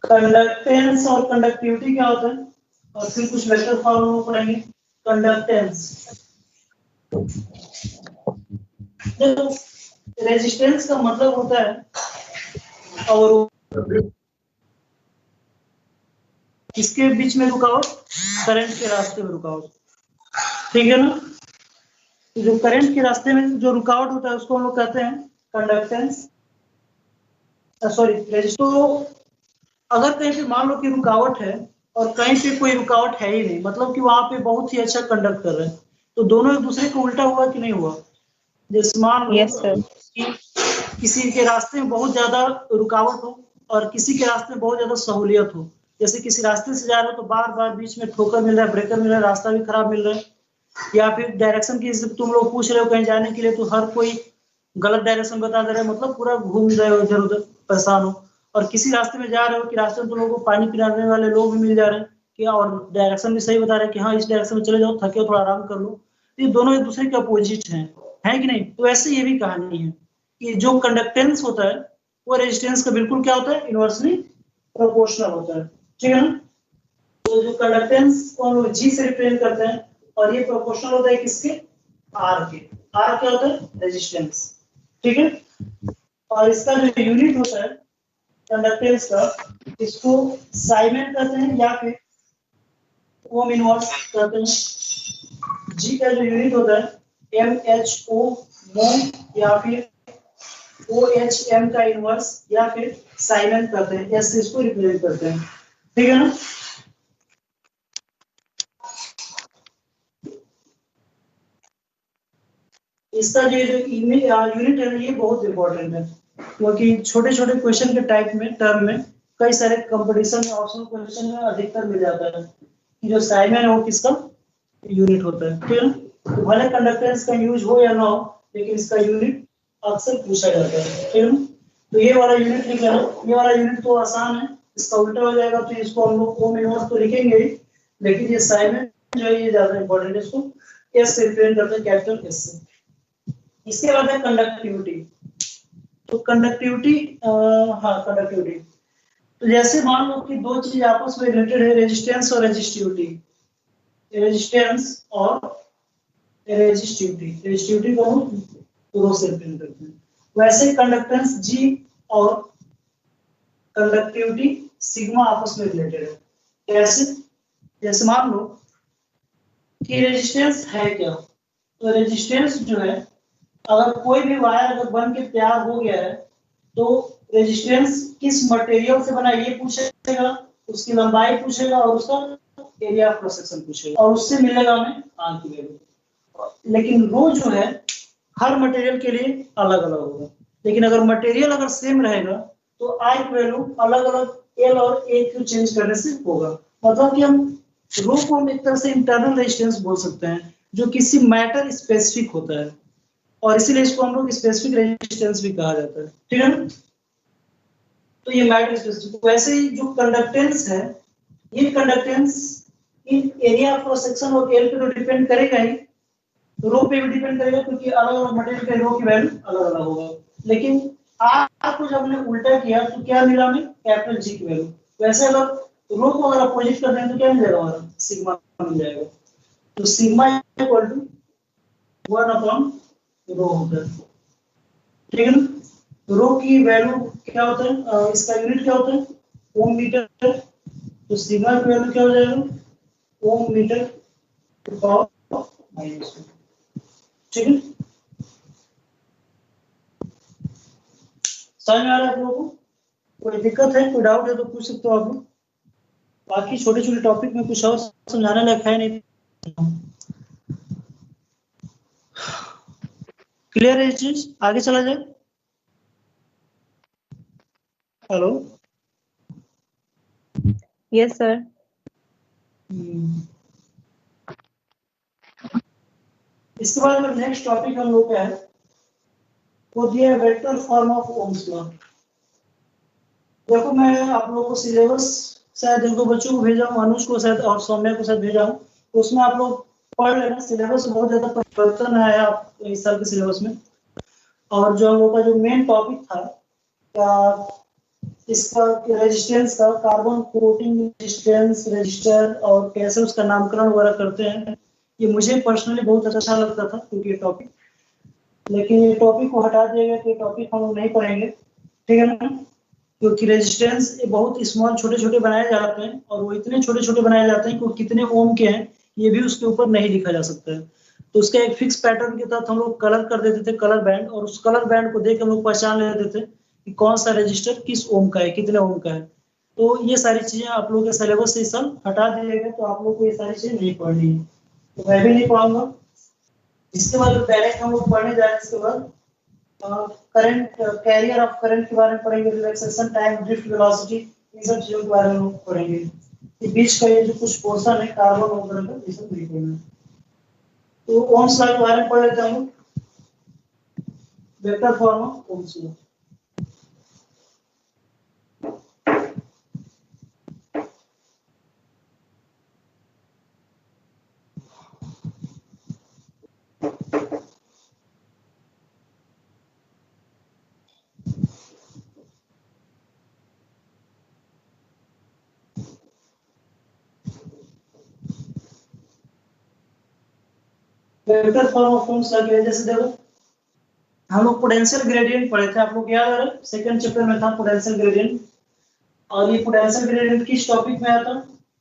Conductance और conductivity क्या होता है, और फिर कुछ वेक्टर फॉर्मूला पढ़ेंगे। कंडक्टेंस, देखो रेजिस्टेंस का मतलब होता है और किसके बीच में रुकावट, करंट के रास्ते में रुकावट, ठीक है ना। जो करंट के रास्ते में जो रुकावट होता है उसको हम लोग कहते हैं कंडक्टेंस, सॉरी रेजिस्टेंस। तो अगर कहीं पे मान लो कि रुकावट है और कहीं पे कोई रुकावट है ही नहीं, मतलब कि वहां पे बहुत ही अच्छा कंडक्ट कर रहे हैं, तो दोनों एक दूसरे को उल्टा हुआ कि नहीं हुआ। जैसे मान लो कि किसी के रास्ते में बहुत ज्यादा रुकावट हो और किसी के रास्ते में बहुत ज्यादा सहूलियत हो। जैसे किसी रास्ते से जा रहे हो तो बार बार बीच में ठोकर मिल रहा है, ब्रेकर मिल रहा है, रास्ता भी खराब मिल रहा है, या फिर डायरेक्शन की तुम लोग पूछ रहे हो कहीं जाने के लिए तो हर कोई गलत डायरेक्शन बता दे रहे हैं, मतलब पूरा घूम रहे हो, इधर उधर परेशान हो। और किसी रास्ते में जा रहे हो कि रास्ते में तुम लोगों को पानी पिलाने वाले लोग भी मिल जा रहे हैं कि, और डायरेक्शन भी सही बता रहे हैं कि हाँ इस डायरेक्शन में चले जाओ, थके हो थोड़ा आराम कर लो। तो ये दोनों एक दूसरे के अपोजिट हैं, है कि नहीं। तो ऐसे ये भी कहानी है कि जो कंडक्टेंस होता है वो रेजिस्टेंस का बिल्कुल क्या होता है, इनवर्सली प्रोपोर्शनल होता है, ठीक है ना। तो जो कंडक्टेंस को हम लोग जी से रिप्रेजेंट करते हैं और ये प्रोपोर्शनल होता है किसके, आर के। आर क्या होता है, रेजिस्टेंस, ठीक है। और इसका जो यूनिट होता है कंडक्टेंस का, इसको साइमेन कहते हैं या फिर ओम इनवर्स कहते हैं। जी का जो यूनिट होता है MHO मोम, या फिर OHM का इनवर्स, या फिर साइमेन कहते हैं, एस से इसको रिप्रेजेंट करते हैं, ठीक है ना। इसका जो यूनिट है ये बहुत इंपॉर्टेंट है, क्योंकि छोटे छोटे क्वेश्चन के टाइप में टर्म में कई सारे कंपटीशन में ऑप्शनल क्वेश्चन में अधिकतर मिल जाता है कि जो साइमेन है वो किसका यूनिट होता है, ठीक है। तो भले कंडक्टेंस का यूज हो या ना हो, लेकिन इसका यूनिट अक्सर पूछा जाता है, ठीक है। तो ये वाला यूनिट लिख लेना, ये वाला यूनिट तो आसान है, इसका उल्टा हो जाएगा तो इसको हम लोग ओम इनवर्स तो लिखेंगे ही, लेकिन ये साइमेन जो है ये ज्यादा इंपॉर्टेंट है, इसको एस से रिप्रेजेंट करते हैं, कैपिटल एस से। इसके बाद है कंडक्टिविटी। तो कंडक्टिविटी, हाँ कंडक्टिविटी, तो जैसे मान लो कि दो चीज आपस में रिलेटेड है, रेजिस्टेंस और रेजिस्टिविटी, रेजिस्टेंस और रेजिस्टिविटी, रेजिस्टिविटी को हम रो से रिप्रेजेंट करते हैं। वैसे कंडक्टेंस जी और कंडक्टिविटी सिग्मा आपस में रिलेटेड है। कैसे, जैसे मान लो कि रेजिस्टेंस है क्या, तो रेजिस्टेंस जो है, अगर कोई भी वायर अगर बन के तैयार हो गया है तो रेजिस्टेंस किस मटेरियल से बना ये पूछेगा, उसकी लंबाई पूछेगा और उसका एरिया ऑफ क्रॉस सेक्शन पूछेगा, और उससे मिलेगा हमें आर की वैल्यू। लेकिन रो जो है हर मटेरियल के लिए अलग अलग होगा, लेकिन अगर मटेरियल अगर सेम रहेगा तो आई की वैल्यू अलग अलग एल और ए को चेंज करने से होगा। मतलब कि हम रो को हम एक तरह से इंटरनल रेजिस्टेंस बोल सकते हैं, जो किसी मैटर स्पेसिफिक होता है, और इसीलिए इसको हम लोग स्पेसिफिक रेजिस्टेंस भी कहा जाता है, ठीक है ना। तो ये मैटर स्पेसिफिक। वैसे ही जो कंडक्टेंस है, ये conductance in area of cross section और एल पे तो डिपेंड करेगा ही, रो पे भी डिपेंड करेगा, क्योंकि अलग अलग मटेरियल पे रो की वैल्यू अलग अलग होगा। लेकिन आर को जब हमने उल्टा किया तो क्या मिला हमें, कैपिटल जी की वैल्यू। वैसे अगर रो को अगर अपोजिट कर दें तो क्या मिल जाएगा, हमारा सिग्मा मिल जाएगा। तो sigma equal to 1 upon rho होता है, ठीक है ना। रो की वैल्यू क्या होता है, इसका यूनिट क्या होता है, ओम मीटर। तो सिग्मा की वैल्यू क्या हो जाएगा, ओम मीटर टू पावर -2, ठीक है। समझ में आ रहा है आप लोगों को, कोई दिक्कत है, कोई डाउट है तो पूछ सकते हो आप लोग। बाकी छोटे छोटे टॉपिक में कुछ और समझाने लायक है नहीं। क्लियर है चीज, आगे चला जाए। Hello, yes sir. इसके बाद में नेक्स्ट टॉपिक हम लोग का है, वो दिया है vector form of Ohm's law. देखो मैं आप लोगों को सिलेबस शायद एक दो बच्चों को भेजा हूँ, अनुज को शायद और सौम्या को शायद भेजा हूँ, तो उसमें आप लोग पढ़ लेना। सिलेबस में बहुत ज्यादा परिवर्तन आया आप इस साल के सिलेबस में। और जो हम लोग का जो मेन टॉपिक था, इसका रेजिस्टेंस का कार्बन कोटिंग रेजिस्टेंस रजिस्टर और कैसे उसका नामकरण वगैरह करते हैं, ये मुझे पर्सनली बहुत अच्छा लगता था क्योंकि ये टॉपिक, लेकिन ये टॉपिक को हटा दिया गया तो ये टॉपिक हम लोग नहीं पढ़ेंगे, ठीक है ना, क्योंकि रेजिस्टेंस बहुत स्मॉल छोटे छोटे बनाए जाते हैं और वो इतने छोटे छोटे बनाए जाते हैं कि वो कितने ओम के हैं ये भी उसके ऊपर नहीं लिखा जा सकता है। तो उसका एक फिक्स पैटर्न के तहत हम लोग कलर कर देते थे, कलर बैंड, और उस कलर बैंड को देख हम लोग पहचान लेते थे कि कौन सा रजिस्टर किस ओम का है, कितने ओम का है। तो ये सारी चीजें आप लोगों के सिलेबस से सब हटा दिए गए, तो आप लोग को ये सारी चीजें नहीं पढ़नी है, तो मैं भी नहीं पढ़ाऊंगा। इसके बाद डायरेक्ट हम लोग पढ़ने जा रहे हैं, इसके बाद करंट कैरियर ऑफ करंट के बारे में पढ़ेंगे, रिलैक्सेशन टाइम, ड्रिफ्ट वेलोसिटी, इन सब चीजों के बारे में हम पढ़ेंगे। ये बीच का ये जो कुछ पोर्शन है कार्बन वगैरह का, ये सब नहीं पढ़ना है। तो ओम्स लॉ के बारे में पढ़ लेते हैं हम, vector form of Ohm's law. Vector form of Ohm's law की वजह से देखो हम लोग पोटेंशियल ग्रेडियंट पढ़े थे, आप लोग याद है, सेकंड चैप्टर में था पोटेंशियल ग्रेडियंट। और ये पोटेंशियल ग्रेडियंट किस टॉपिक में आता,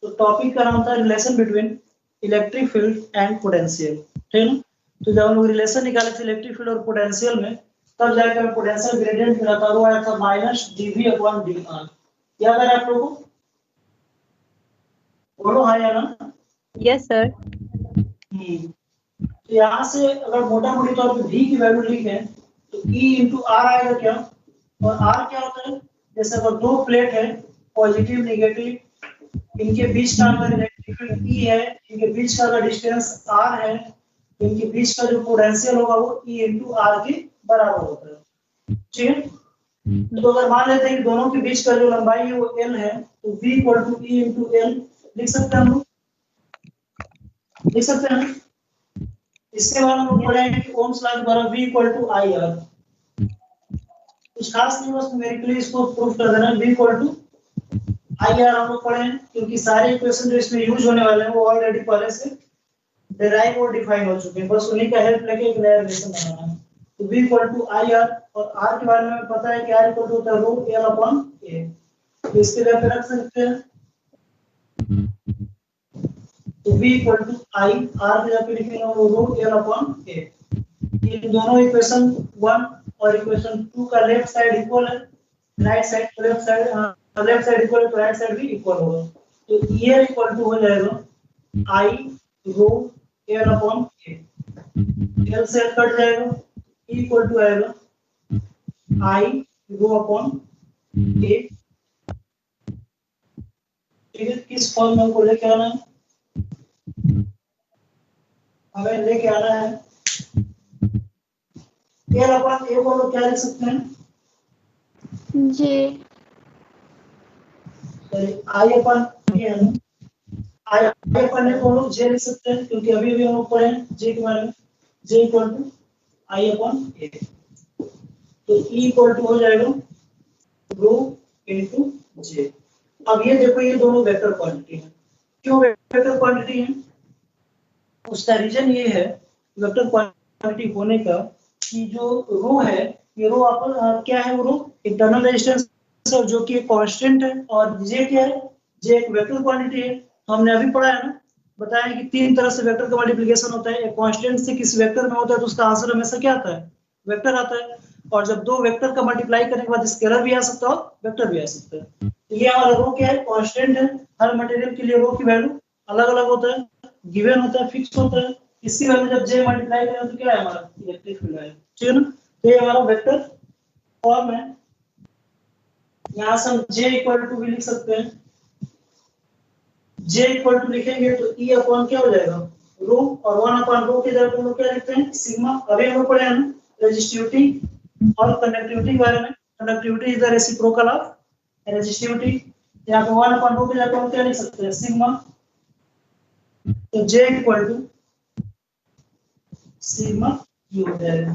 तो टॉपिक का नाम था relation between electric field and potential, ठीक है ना। तो जब हम लोग रिलेशन निकाले थे इलेक्ट्रिक फील्ड और पोटेंशियल में, तब जाकर हमें पोटेंशियल ग्रेडियंट मिला था, वो आया था -dV/dr। याद है आप लोगों को? बोलो हाँ या ना। Yes sir. तो यहाँ से अगर मोटा मोटी तौर पे V की वैल्यू लिखें तो E इंटू आर आएगा क्या, और R क्या होता है, जैसे अगर दो प्लेट है पॉजिटिव नेगेटिव, इनके बीच का अगर इलेक्ट्रिक फील्ड E है, इनके बीच का अगर डिस्टेंस R है, तो इनके बीच का जो पोटेंशियल होगा वो E इंटू आर के बराबर होता है, ठीक है। तो अगर मान लेते हैं कि दोनों के बीच का जो लंबाई है वो L है, तो V equal to E into L लिख सकते हैं हम लोग, लिख सकते हैं। इसके बाद हम लोग पढ़ेंगे कि ओम्स लॉ के द्वारा V equal to I R. कुछ खास नहीं, बस न्यूमेरिकली इसको प्रूफ कर देना, V equal to I R हम लोग पढ़े, क्योंकि सारे इक्वेशन जो इसमें यूज होने वाले हैं वो ऑलरेडी पहले से डिराइव और डिफाइन हो चुके हैं, बस उन्हीं का हेल्प लेके एक नया रिलेशन बनाना है। तो V equal to I R, और R के बारे में हमें पता है कि R इक्वल टू होता है रो L अपॉन A, तो इसके लिए रख सकते हैं। तो V equal to I, R के जगह पे लिखेंगे वो रो L अपॉन A। ये दोनों इक्वेशन 1 और इक्वेशन 2 का लेफ्ट साइड इक्वल है, राइट साइड तो लेफ्ट साइड इक्वल है, तो राइट साइड भी इक्वल होगा। तो ये इक्वल टू हो जाएगा आई रो L अपॉन A, L से कट जाएगा, E इक्वल टू आएगा आई रो अपॉन A, ठीक है। किस फॉर्म में हमको लेके आना है, हमें लेके आना है L अपॉन A को हम लोग क्या लिख सकते हैं, जे आई अपन ए, आई अपन ए को हम लोग जे लिख सकते हैं, क्योंकि अभी अभी हम लोग पढ़े हैं जे के बारे में, जे इक्वल टू आई अपन ए। तो ई इक्वल टू हो जाएगा रो इनटू जे। अब ये देखो ये दोनों वेक्टर क्वांटिटी हैं, क्यों वेक्टर क्वांटिटी है, उसका रीजन ये है वेक्टर क्वांटिटी होने का कि जो रो है, ये रो आप क्या है, वो रो इंटरनल रेजिस्टेंस जो कि कांस्टेंट है, और जे क्या है, जे एक वेक्टर क्वांटिटी है। हमने अभी पढ़ा है ना, बताया कि तीन तरह से वेक्टर का मल्टीप्लिकेशन होता है, एक कांस्टेंट से किसी वेक्टर में होता है तो उसका आंसर हमेशा क्या आता है, वेक्टर आता है। और जब दो वेक्टर का मल्टीप्लाई करने के बाद स्केलर भी आ सकता है, वेक्टर भी आ सकता है। तो ये हमारा रो क्या है, कांस्टेंट है। हर मटेरियल के लिए रो की वैल्यू अलग अलग होता है, गिवन होता है, फिक्स होता है। इसकी वैल्यू जब जे मल्टीप्लाई करें तो क्या है हमारा इलेक्ट्रिक फील्ड है, ठीक है ना। तो ये हमारा वेक्टर फॉर्म है। यहाँ से हम जे इक्वल टू भी लिख सकते हैं, जे इक्वल टू लिखेंगे तो ई अपॉन क्या हो जाएगा रो, और 1 अपॉन रो के जगह हम लोग क्या लिखते हैं सिग्मा। अभी हम लोग पढ़े हैं ना रेजिस्टिविटी और कंडक्टिविटी के बारे में, conductivity is the reciprocal of resistivity. यहाँ पे 1 अपॉन रो के जगह हम क्या लिख सकते हैं सिग्मा। तो J equal to sigma you हो जाएगा।